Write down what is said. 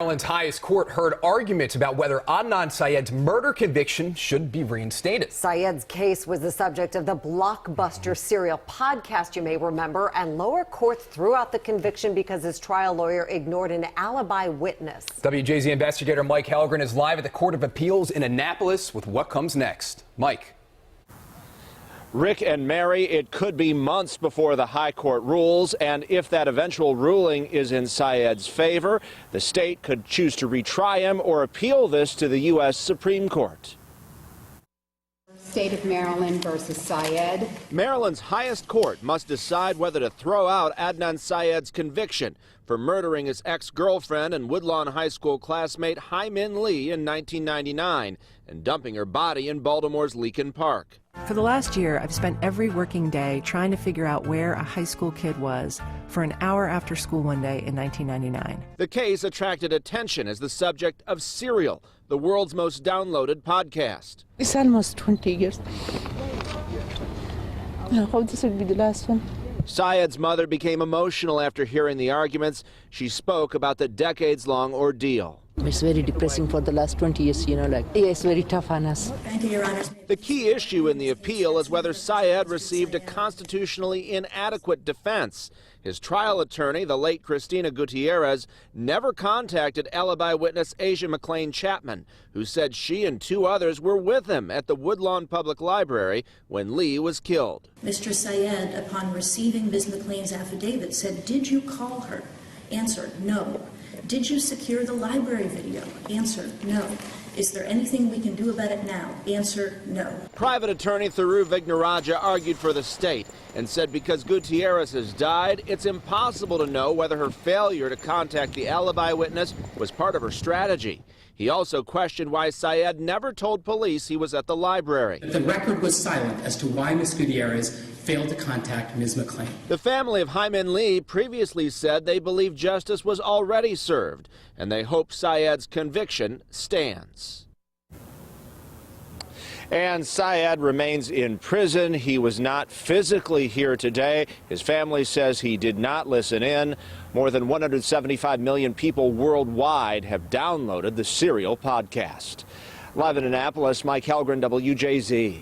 Maryland's highest court heard arguments about whether Adnan Syed's murder conviction should be reinstated. Syed's case was the subject of the blockbuster serial podcast, you may remember, and lower courts threw out the conviction because his trial lawyer ignored an alibi witness. WJZ investigator Mike Helgren is live at the Court of Appeals in Annapolis with what comes next. Mike. Rick and Mary, it could be months before the high court rules, and if that eventual ruling is in Syed's favor, the state could choose to retry him or appeal this to the U.S. Supreme Court. State of Maryland versus Syed. Maryland's highest court must decide whether to throw out Adnan Syed's conviction for murdering his ex-girlfriend and Woodlawn High School classmate Hai-Min Lee in 1999 and dumping her body in Baltimore's Leakin Park. For the last year, I've spent every working day trying to figure out where a high school kid was for an hour after school one day in 1999. The case attracted attention as the subject of Serial, the world's most downloaded podcast. It's almost 20 years. I hope this will be the last one. Syed's mother became emotional after hearing the arguments. She spoke about the decades-long ordeal. It's very depressing for the last 20 years, it's very tough on us. Thank you, Your Honor. The key issue in the appeal is whether Syed received a constitutionally inadequate defense. His trial attorney, the late Christina Gutierrez, never contacted alibi witness Asia McLean Chapman, who said she and two others were with him at the Woodlawn Public Library when Lee was killed. Mr. Syed, upon receiving Ms. McLean's affidavit, said, "Did you call her?" Answer, "No." "Did you secure the library video?" Answer, "No." "Is there anything we can do about it now?" Answer, "No." Private attorney Thiru Vignaraja argued for the state and said because Gutierrez has died, it's impossible to know whether her failure to contact the alibi witness was part of her strategy. He also questioned why Syed never told police he was at the library. The record was silent as to why Ms. Gutierrez failed to contact Ms. McLean. The family of Hai-Min Lee previously said they believe justice was already served, and they hope Syed's conviction stands. And Syed remains in prison. He was not physically here today. His family says he did not listen in. More than 175 million people worldwide have downloaded the Serial podcast. Live in Annapolis, Mike Helgren, WJZ.